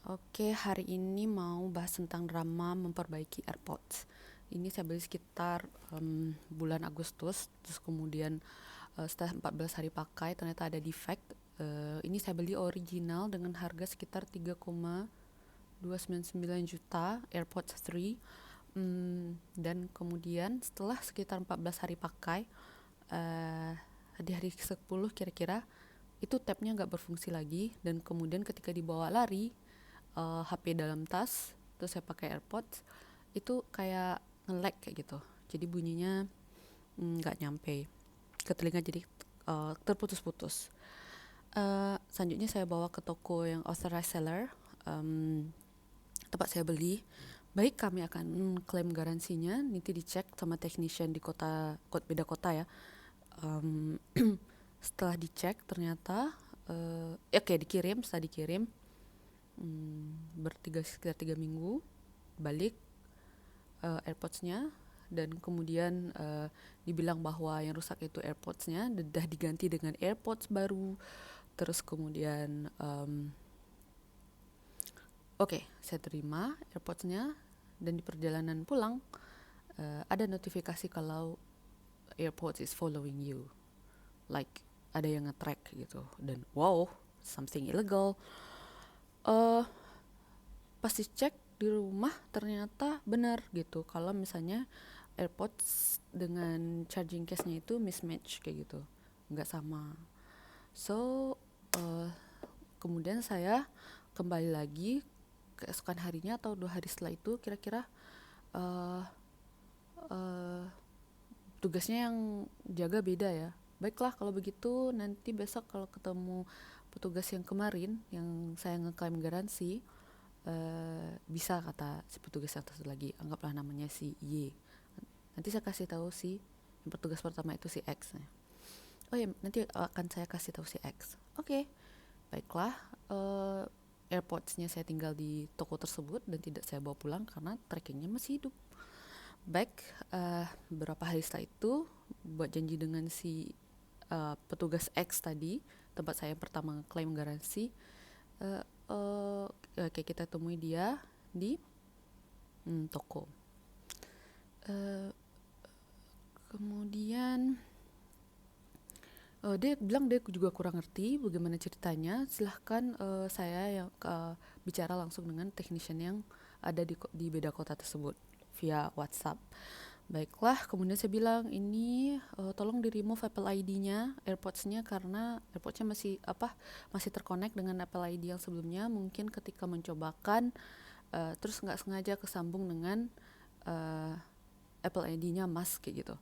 Oke, hari ini mau bahas tentang drama memperbaiki AirPods. Ini saya beli sekitar bulan Agustus, terus kemudian setelah 14 hari pakai ternyata ada defect. Ini saya beli original dengan harga sekitar 3,299 juta AirPods 3. Dan kemudian setelah sekitar 14 hari pakai, eh, di hari ke-10 kira-kira, itu tabnya nggak berfungsi lagi. Dan kemudian ketika dibawa lari, HP dalam tas, terus saya pakai AirPods, itu kayak nge-lag kayak gitu. Jadi bunyinya nggak nyampe ke telinga, jadi terputus-putus. Selanjutnya saya bawa ke toko yang authorized seller, tempat saya beli. Baik, kami akan klaim garansinya, nanti dicek sama technician di beda kota ya. Um, Setelah dicek ternyata oke, dikirim. Setelah dikirim sekitar 3 minggu balik AirPods-nya, dan kemudian dibilang bahwa yang rusak itu AirPods-nya, sudah diganti dengan AirPods baru. Terus kemudian oke, saya terima AirPods-nya, dan di perjalanan pulang ada notifikasi kalau AirPods is following you, like ada yang nge-track gitu. Dan wow, something illegal. uh, Pas dicek di rumah ternyata benar gitu, kalau misalnya AirPods dengan charging case-nya itu mismatch kayak gitu, nggak sama. So kemudian saya kembali lagi keesokan harinya atau 2 hari setelah itu kira-kira. uh, uh, Tugasnya yang jaga beda ya. Baiklah kalau begitu, nanti besok kalau ketemu petugas yang kemarin yang saya ngeklaim garansi, bisa, kata si petugas yang satu lagi, anggaplah namanya si Y. Nanti saya kasih tahu si yang petugas pertama itu si X. Oh ya, nanti akan saya kasih tahu si X. Oke, baiklah. AirPods-nya saya tinggal di toko tersebut dan tidak saya bawa pulang karena trackingnya masih hidup. Baik, beberapa hari setelah itu buat janji dengan si petugas X tadi, tempat saya pertama klaim garansi. uh, Kayak kita temui dia di toko. Uh, Kemudian dia bilang dia juga kurang ngerti bagaimana ceritanya. Silahkan saya yang bicara langsung dengan technician yang ada di beda kota tersebut via WhatsApp. Baiklah, kemudian saya bilang ini tolong di remove Apple ID-nya AirPods-nya, karena AirPods-nya masih terkonek dengan Apple ID yang sebelumnya. Mungkin ketika mencobakan terus nggak sengaja kesambung dengan uh, Apple ID-nya Mas kayak gitu.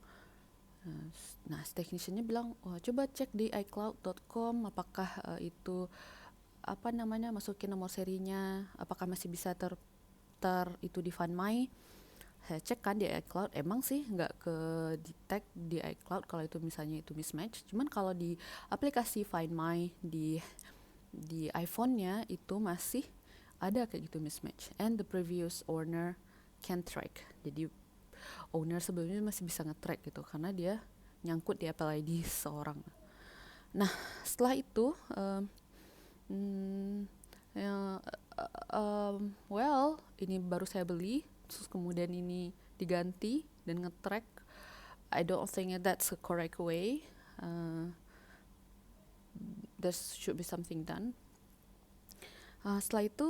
Nah, technician-nya bilang, coba cek di iCloud.com apakah itu masukin nomor serinya, apakah masih bisa itu di Find My. Saya cek kan di iCloud, emang sih nggak ke detect di iCloud kalau itu misalnya itu mismatch. Cuman kalau di aplikasi Find My di iPhone-nya itu masih ada kayak gitu mismatch, and the previous owner can track. Jadi owner sebelumnya masih bisa nge-track gitu karena dia nyangkut di Apple ID seseorang. Nah, setelah itu ya, ini baru saya beli, terus kemudian ini diganti dan nge-track. I don't think that's a correct way. There should be something done. Setelah itu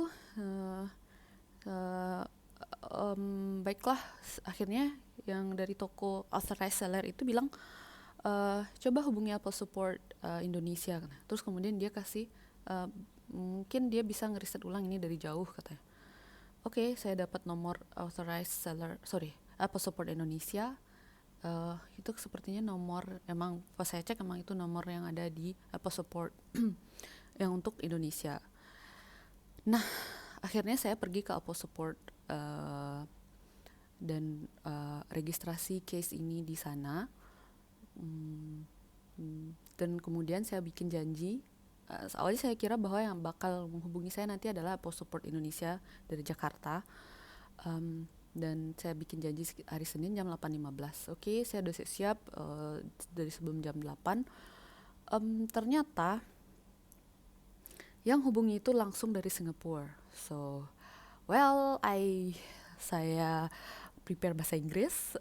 baiklah, akhirnya yang dari toko authorized seller itu bilang, coba hubungi Apple Support Indonesia. Terus kemudian dia kasih, mungkin dia bisa ngeriset ulang ini dari jauh, katanya. Oke, saya dapat nomor authorized seller, Apple Support Indonesia. Itu sepertinya nomor, emang pas saya cek emang itu nomor yang ada di Apple Support yang untuk Indonesia. Nah, akhirnya saya pergi ke Apple Support dan registrasi case ini di sana. Dan kemudian saya bikin janji. Awalnya saya kira bahwa yang bakal menghubungi saya nanti adalah Apple Support Indonesia dari Jakarta. Dan saya bikin janji hari Senin jam 8.15. Oke, saya udah siap dari sebelum jam 8. Ternyata Yang hubungi itu langsung dari Singapura. So, saya prepare bahasa Inggris,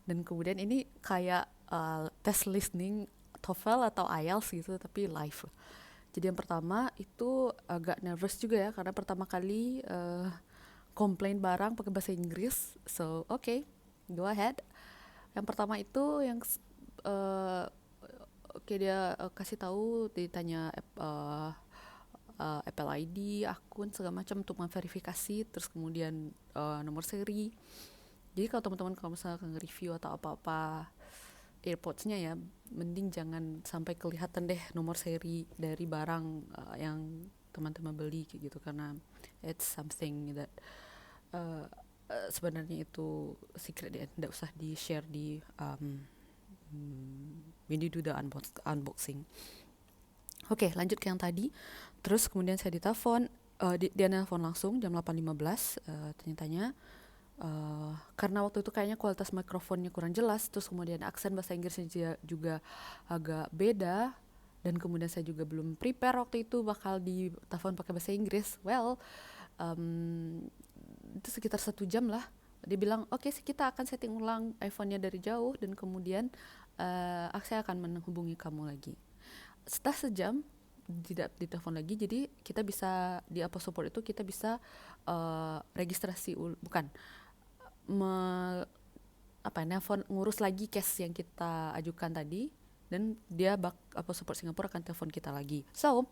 dan kemudian ini kayak tes listening TOEFL atau IELTS gitu, tapi live. Jadi yang pertama itu agak nervous juga ya, karena pertama kali komplain barang pakai bahasa Inggris. So, okay, go ahead. Yang pertama itu uh, dia kasih tahu, ditanya Apple ID, akun segala macam untuk memverifikasi, terus kemudian nomor seri. Jadi kalau misalnya nge-review atau apa-apa AirPods-nya ya, mending jangan sampai kelihatan deh nomor seri dari barang yang teman-teman beli kayak gitu, karena it's something that uh, sebenarnya itu secret ya, tidak usah di-share di when you do the unboxing. Oke, lanjut ke yang tadi. Terus kemudian saya ditelepon, dia nelpon langsung jam 8.15, tanya-tanya. Karena waktu itu kayaknya kualitas mikrofonnya kurang jelas, terus kemudian aksen bahasa Inggrisnya juga agak beda, dan kemudian saya juga belum prepare waktu itu bakal ditelepon pakai bahasa Inggris. Itu sekitar 1 jam lah. Dia bilang, oke, kita akan setting ulang iPhone-nya dari jauh, dan kemudian saya akan menghubungi kamu lagi. Setelah sejam tidak ditelepon lagi, jadi kita bisa di Apple Support itu kita bisa registrasi bukan nelpon, ngurus lagi case yang kita ajukan tadi, dan dia Apple Support Singapura akan telepon kita lagi. So,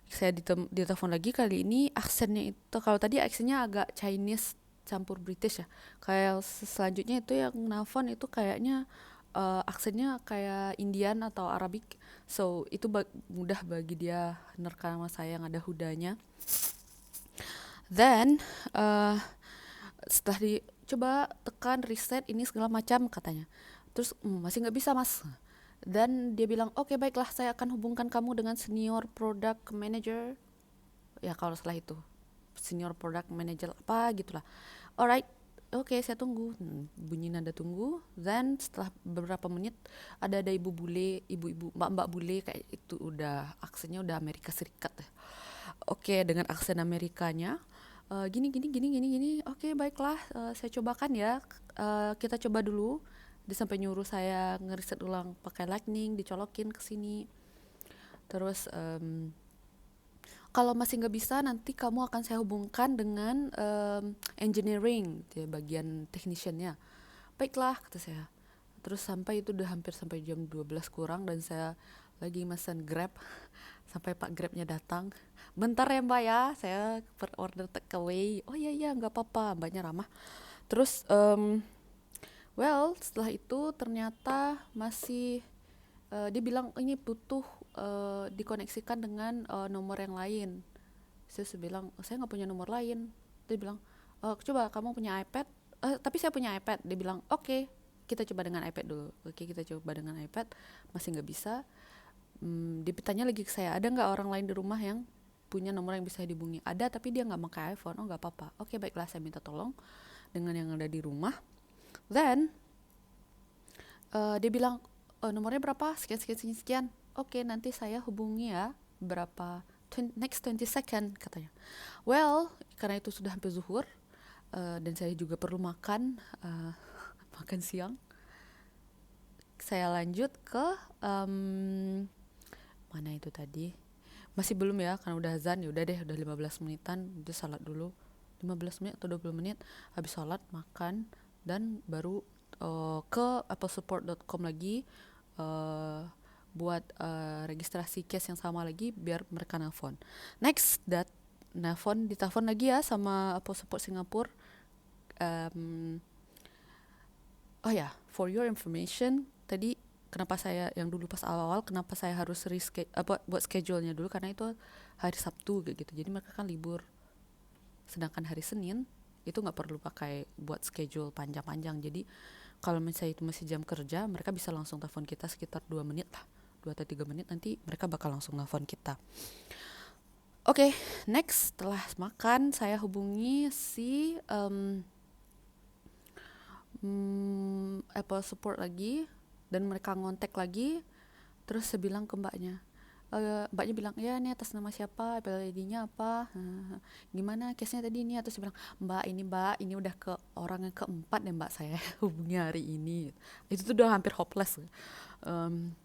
saya ditelepon lagi, kali ini aksennya itu, kalau tadi aksennya agak Chinese campur British ya, kayak selanjutnya itu yang nelpon itu kayaknya aksennya kayak Indian atau Arabic. So itu mudah bagi dia nerka nama saya yang ada hudanya. Then setelah dicoba tekan reset ini segala macam katanya, terus masih nggak bisa mas. Dan dia bilang, oke, baiklah, saya akan hubungkan kamu dengan senior product manager. Ya kalau setelah itu senior product manager apa gitulah. Alright, oke, saya tunggu. Bunyi nada tunggu. Then setelah beberapa menit ada ibu mbak bule kayak itu, udah aksennya udah Amerika Serikat. Oke, dengan aksen Amerikanya, gini. Oke, baiklah, saya cobakan ya. Kita coba dulu. Dia sampai nyuruh saya ngeriset ulang pakai Lightning, dicolokin ke sini. Terus kalau masih nggak bisa, nanti kamu akan saya hubungkan dengan engineering, ya, bagian techniciannya. Baiklah, kata saya. Terus sampai itu udah hampir sampai jam 12 kurang, dan saya lagi mesen Grab sampai Pak Grabnya datang. Bentar ya Mbak ya, saya order take away. Oh iya nggak apa-apa, Mbaknya ramah. Terus setelah itu ternyata masih dia bilang ini butuh dikoneksikan dengan nomor yang lain. Saya bilang, saya nggak punya nomor lain. Dia bilang, coba kamu punya iPad. Tapi saya punya iPad. Dia bilang, oke, kita coba dengan iPad dulu. Oke, kita coba dengan iPad. Masih nggak bisa. Dia bertanya lagi ke saya, ada nggak orang lain di rumah yang punya nomor yang bisa dihubungi? Ada, tapi dia nggak pakai iPhone. Oh, nggak apa-apa. Oke, baiklah, saya minta tolong dengan yang ada di rumah. Then dia bilang, nomornya berapa? Sekian. Oke, nanti saya hubungi ya. Berapa? Next 20 second katanya. Karena itu sudah hampir zuhur, dan saya juga perlu makan makan siang. Saya lanjut ke mana itu tadi? Masih belum ya, karena udah azan. Ya udah deh, udah 15 menitan. Udah salat dulu. 15 menit atau 20 menit habis salat, makan, dan baru ke applesupport.com lagi buat registrasi case yang sama lagi biar mereka nelfon. Next, ditelepon lagi ya sama Apple Support Singapura. For your information, tadi kenapa saya yang dulu pas awal kenapa saya harus buat schedule-nya dulu, karena itu hari Sabtu kayak gitu. Jadi mereka kan libur. Sedangkan hari Senin itu nggak perlu pakai buat schedule panjang-panjang. Jadi kalau misalnya itu masih jam kerja, mereka bisa langsung telepon kita sekitar 2 menit lah. 2 atau 3 menit nanti mereka bakal langsung telepon kita. Oke, next, setelah makan saya hubungi si Apple Support lagi, dan mereka ngontek lagi. Terus saya bilang ke mbaknya, Mbaknya bilang, ya ini atas nama siapa, Apple ID-nya apa, gimana case-nya tadi ini, terus dia bilang, mbak ini udah ke orang yang keempat deh mbak saya hubungi hari ini. Itu tuh udah hampir hopeless. Em,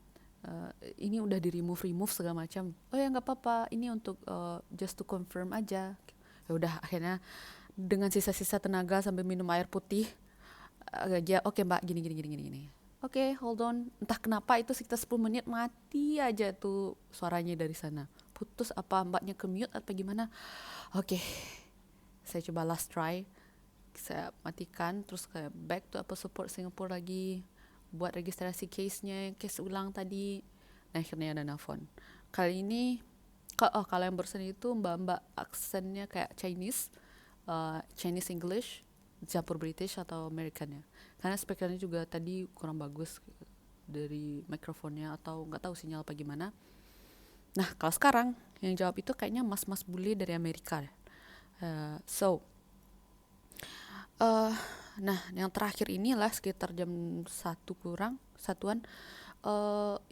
ini udah di remove segala macam. Oh ya nggak apa-apa, ini untuk just to confirm aja. Ya udah, akhirnya dengan sisa-sisa tenaga sambil minum air putih, aja oke mbak, gini. Oke, hold on. Entah kenapa itu sekitar 10 menit mati aja tuh suaranya dari sana. Putus, apa mbaknya ke mute atau gimana. Oke, saya coba last try. Saya matikan, terus kayak back to Apple Support Singapore lagi. Buat registrasi case-nya, case ulang tadi. Nah, akhirnya ada nelfon. Kali ini, kalau yang barusan itu mbak-mbak aksennya kayak Chinese. Chinese English, campur British atau American ya. Karena speakernya juga tadi kurang bagus dari mikrofonnya atau nggak tahu sinyal apa gimana. Nah kalau sekarang yang jawab itu kayaknya mas-mas bule dari Amerika. Uh, nah yang terakhir inilah sekitar jam 1 kurang satuan.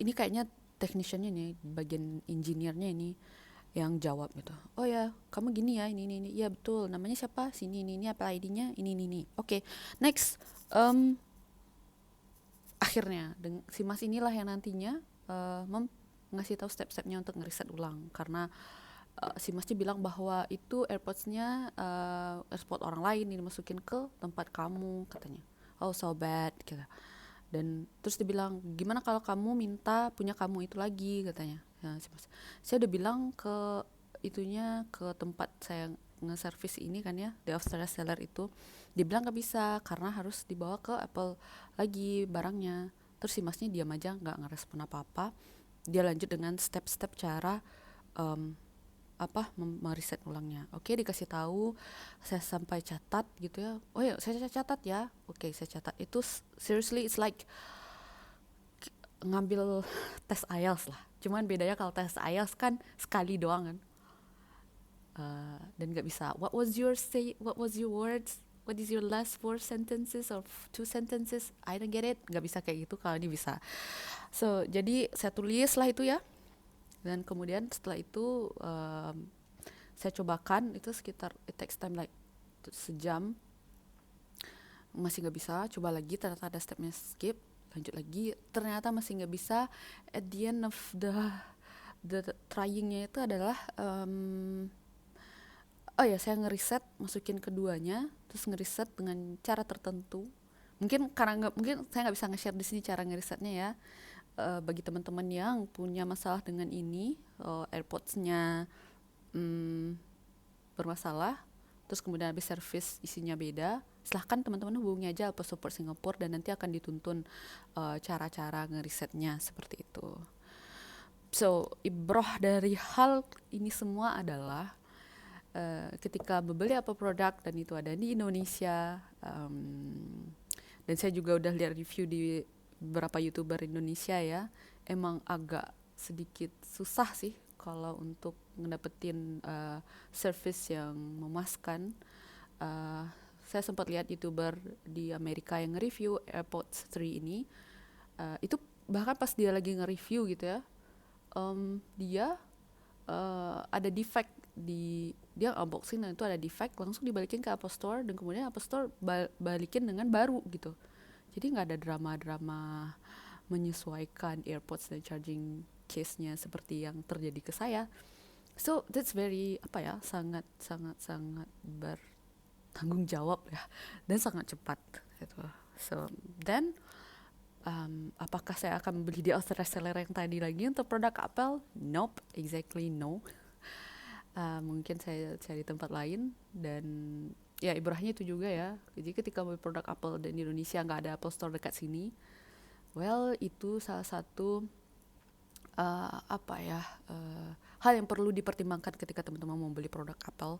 Ini kayaknya techniciannya nih, bagian engineer-nya ini yang jawab gitu. Oh ya, kamu gini ya, ini. Ya betul, namanya siapa? Sini, ini apa ID-nya? Ini. Oke, next. Akhirnya si Mas inilah yang nantinya ngasih tahu step-stepnya untuk ngeriset ulang, karena si Masnya bilang bahwa itu AirPods-nya AirPod orang lain ini masukin ke tempat kamu katanya. Oh so bad gitu. Dan terus dia bilang, gimana kalau kamu minta punya kamu itu lagi katanya. Ya, saya udah bilang ke itunya, ke tempat saya nge-service ini kan ya, di Australia seller itu. Dia bilang gak bisa karena harus dibawa ke Apple lagi barangnya. Terus si masnya diam aja, gak ngerespon apa-apa. Dia lanjut dengan step-step cara meriset ulangnya. Oke, dikasih tahu, saya sampai catat gitu ya. Oh ya, saya catat ya. Oke, saya catat. Itu seriously it's like ngambil tes IELTS lah. Cuman bedanya kalau tes IELTS kan sekali doang kan. Dan nggak bisa. What was your words? What is your last 4 sentences or 2 sentences? I don't get it. Nggak bisa kayak gitu, kalau ini bisa. So jadi saya tulis lah itu ya. Dan kemudian setelah itu saya cobakan, itu sekitar it takes time like sejam, masih nggak bisa. Coba lagi, ternyata ada stepnya skip, lanjut lagi, ternyata masih nggak bisa. At the end of the tryingnya itu adalah saya ngeriset, masukin keduanya, terus ngeriset dengan cara tertentu. Mungkin saya nggak bisa nge-share di sini cara ngerisetnya ya. Bagi teman-teman yang punya masalah dengan ini, AirPods-nya bermasalah, terus kemudian habis service isinya beda, silahkan teman-teman hubungi aja Apple Support Singapore dan nanti akan dituntun cara-cara ngerisetnya seperti itu. So, ibrah dari hal ini semua adalah ketika membeli Apple produk dan itu ada di Indonesia, dan saya juga udah lihat review di beberapa YouTuber Indonesia ya, emang agak sedikit susah sih kalau untuk ngedapetin service yang memuaskan. Saya sempat lihat YouTuber di Amerika yang nge-review AirPods 3 ini, itu bahkan pas dia lagi nge-review gitu ya, dia ada defect dia unboxing dan itu ada defect, langsung dibalikin ke Apple Store dan kemudian Apple Store balikin dengan baru gitu. Jadi nggak ada drama-drama menyesuaikan AirPods dan charging case-nya seperti yang terjadi ke saya. So that's very sangat bertanggung jawab ya, dan sangat cepat gitu. So then apakah saya akan beli di Australia seller yang tadi lagi untuk produk Apple? Nope, exactly no. Mungkin saya cari tempat lain, dan ya ibrahnya itu juga ya. Jadi ketika beli produk Apple dan di Indonesia nggak ada Apple Store dekat sini, well itu salah satu hal yang perlu dipertimbangkan ketika teman-teman mau beli produk Apple.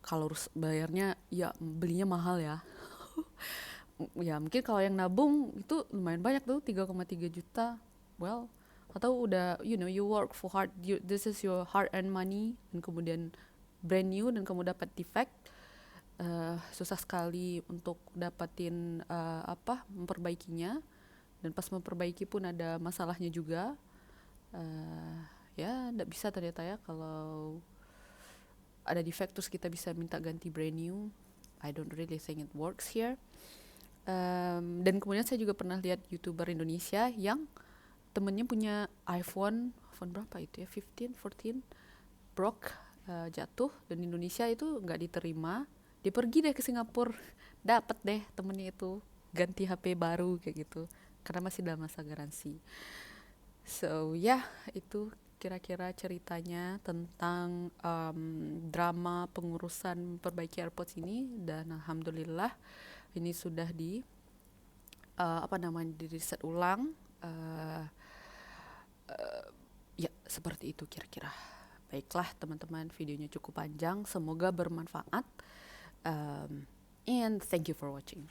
Kalau harus bayarnya ya belinya mahal ya. Ya mungkin kalau yang nabung itu lumayan banyak tuh, 3,3 juta. Well, atau udah you work for hard, this is your hard earned money, dan kemudian brand new dan kamu dapat defect, susah sekali untuk dapatin memperbaikinya, dan pas memperbaiki pun ada masalahnya juga. ya nggak bisa ternyata ya, kalau ada defect terus kita bisa minta ganti brand new. I don't really think it works here. Dan kemudian saya juga pernah lihat YouTuber Indonesia yang temennya punya iPhone berapa itu ya, 15, 14, broke, jatuh, dan di Indonesia itu nggak diterima. Dia pergi deh ke Singapura, dapat deh temennya itu ganti HP baru kayak gitu, karena masih dalam masa garansi. So itu kira-kira ceritanya tentang drama pengurusan perbaiki AirPods ini, dan alhamdulillah ini sudah di di riset ulang. Ya seperti itu kira-kira. Baiklah teman-teman, videonya cukup panjang, semoga bermanfaat, and thank you for watching.